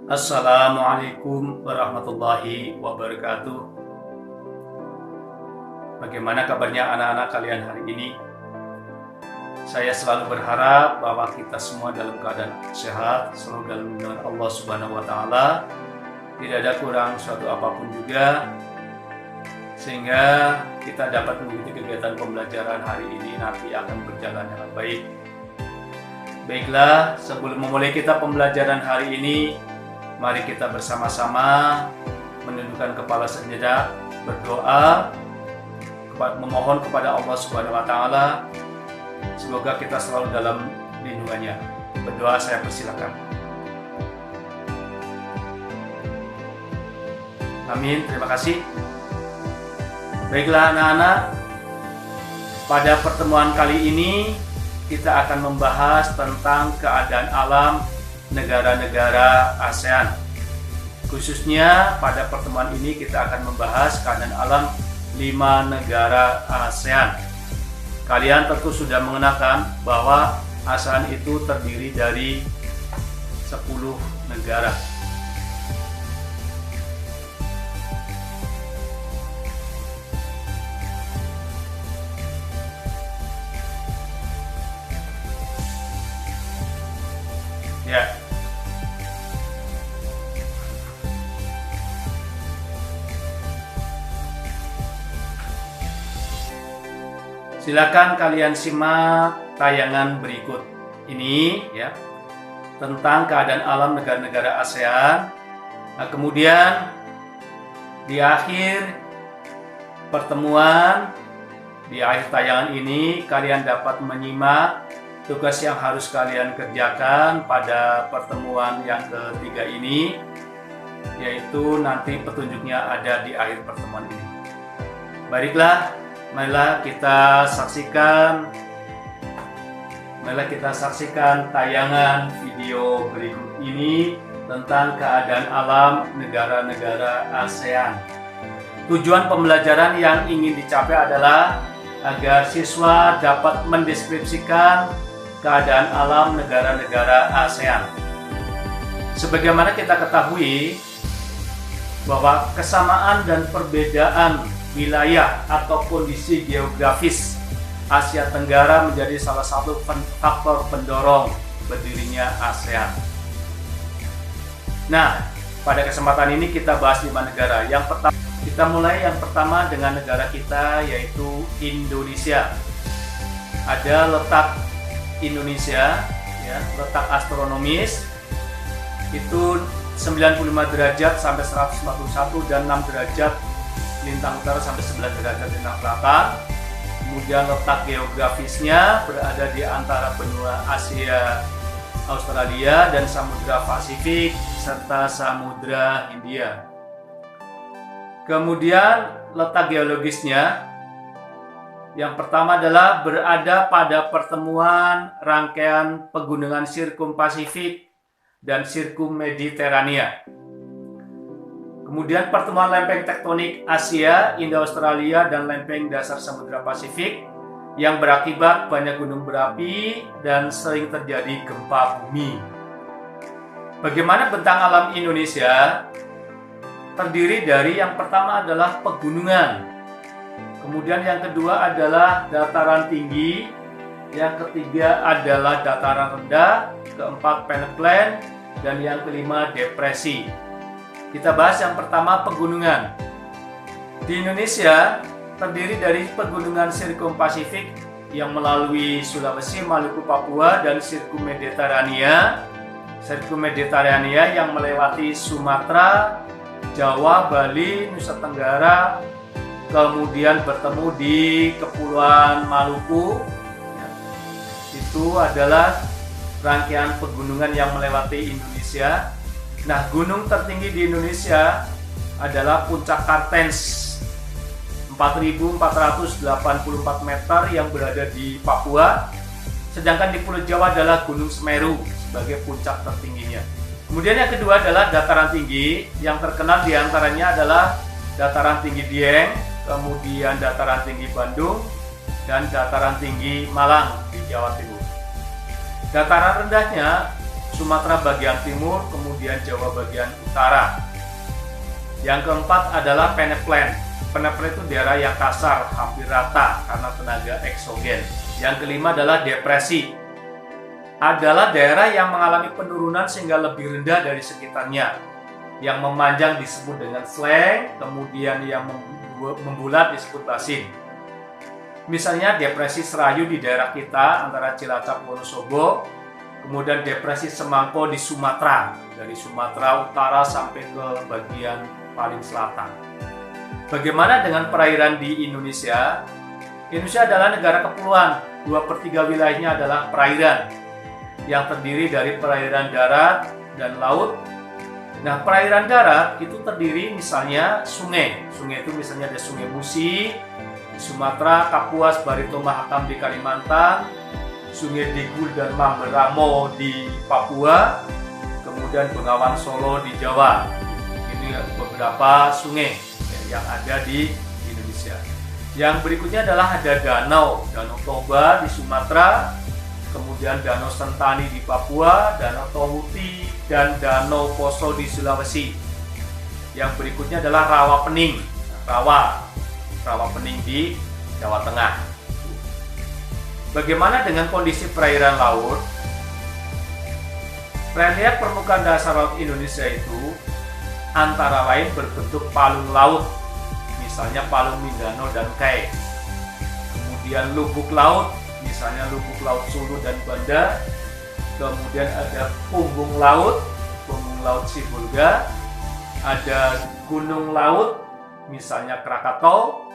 Assalamualaikum warahmatullahi wabarakatuh. Bagaimana kabarnya anak-anak kalian hari ini? Saya selalu berharap bahwa kita semua dalam keadaan sehat, selalu dalam lindungan Allah Subhanahu wa Ta'ala, tidak ada kurang suatu apapun juga, sehingga kita dapat mengikuti kegiatan pembelajaran hari ini nanti akan berjalan dengan baik. Baiklah, sebelum memulai kita pembelajaran hari ini, mari kita bersama-sama menundukkan kepala sejenak, berdoa, memohon kepada Allah Subhanahu wa Ta'ala. Semoga kita selalu dalam lindungannya. Berdoa, saya persilakan. Amin, terima kasih. Baiklah anak-anak, pada pertemuan kali ini kita akan membahas tentang keadaan alam negara-negara ASEAN. Khususnya pada pertemuan ini kita akan membahas keadaan alam 5 negara ASEAN. Kalian tentu sudah mengenalkan bahwa ASEAN itu terdiri dari 10 negara. Ya. Silakan kalian simak tayangan berikut ini ya, tentang keadaan alam negara-negara ASEAN. Nah, kemudian di akhir pertemuan, di akhir tayangan ini kalian dapat menyimak tugas yang harus kalian kerjakan pada pertemuan yang ketiga ini, yaitu nanti petunjuknya ada di akhir pertemuan ini. Baiklah, marilah kita saksikan tayangan video berikut ini tentang keadaan alam negara-negara ASEAN. Tujuan pembelajaran yang ingin dicapai adalah agar siswa dapat mendeskripsikan keadaan alam negara-negara ASEAN. Sebagaimana kita ketahui bahwa kesamaan dan perbedaan wilayah atau kondisi geografis Asia Tenggara menjadi salah satu faktor pendorong berdirinya ASEAN. Nah, pada kesempatan ini kita bahas 5 negara. Yang pertama dengan negara kita, yaitu Indonesia. Ada letak Indonesia, ya, letak astronomis itu 95 derajat sampai 141 dan 6 derajat lintang utara sampai 11 derajat lintang selatan. Kemudian letak geografisnya berada di antara benua Asia, Australia, dan Samudra Pasifik serta Samudra Hindia. Kemudian letak geologisnya, yang pertama adalah berada pada pertemuan rangkaian pegunungan Sirkum Pasifik dan Sirkum Mediterania. Kemudian pertemuan lempeng tektonik Asia, Indo-Australia, dan lempeng dasar Samudra Pasifik yang berakibat banyak gunung berapi dan sering terjadi gempa bumi. Bagaimana bentang alam Indonesia? Terdiri dari yang pertama adalah pegunungan. Kemudian yang kedua adalah dataran tinggi, yang ketiga adalah dataran rendah, keempat peneplain, dan yang kelima depresi. Kita bahas yang pertama pegunungan. Di Indonesia terdiri dari pegunungan Sirkum Pasifik yang melalui Sulawesi, Maluku, Papua, dan Sirkum Mediterania. Sirkum Mediterania yang melewati Sumatera, Jawa, Bali, Nusa Tenggara, kemudian bertemu di Kepulauan Maluku. Itu adalah rangkaian pegunungan yang melewati Indonesia. Nah, gunung tertinggi di Indonesia adalah Puncak Kartens, 4.484 meter yang berada di Papua. Sedangkan di Pulau Jawa adalah Gunung Semeru sebagai puncak tertingginya. Kemudian yang kedua adalah dataran tinggi, yang terkenal diantaranya adalah dataran tinggi Dieng, kemudian dataran tinggi Bandung, dan dataran tinggi Malang di Jawa Timur. Dataran rendahnya Sumatera bagian timur, kemudian Jawa bagian utara. Yang keempat adalah peneplain. Peneplain itu daerah yang kasar, hampir rata karena tenaga eksogen. Yang kelima adalah depresi. Adalah daerah yang mengalami penurunan sehingga lebih rendah dari sekitarnya. Yang memanjang disebut dengan sleng, kemudian yang membulat disebut basin. Misalnya depresi Serayu di daerah kita antara Cilacap Wonosobo, kemudian depresi Semangko di Sumatera, dari Sumatera Utara sampai ke bagian paling selatan. Bagaimana dengan perairan di Indonesia? Indonesia adalah negara kepulauan, 2/3 wilayahnya adalah perairan yang terdiri dari perairan darat dan laut. Nah, perairan darat itu terdiri misalnya sungai. Sungai itu misalnya ada Sungai Musi di Sumatera, Kapuas, Barito, Mahakam di Kalimantan, Sungai Digul dan Mamberamo di Papua, kemudian Bengawan Solo di Jawa. Ini beberapa sungai yang ada di Indonesia. Yang berikutnya adalah ada Danau Toba di Sumatera, kemudian Danau Sentani di Papua, Danau Towuti, dan Danau Poso di Sulawesi. Yang berikutnya adalah Rawa Pening, Rawa Pening di Jawa Tengah. Bagaimana dengan kondisi perairan laut? Relief permukaan dasar laut Indonesia itu antara lain berbentuk palung laut, misalnya Palung Mindanao dan Kai. Kemudian lubuk laut, misalnya lubuk laut Sulu dan Banda. Kemudian ada punggung laut Sibolga. Ada gunung laut, misalnya Krakatau.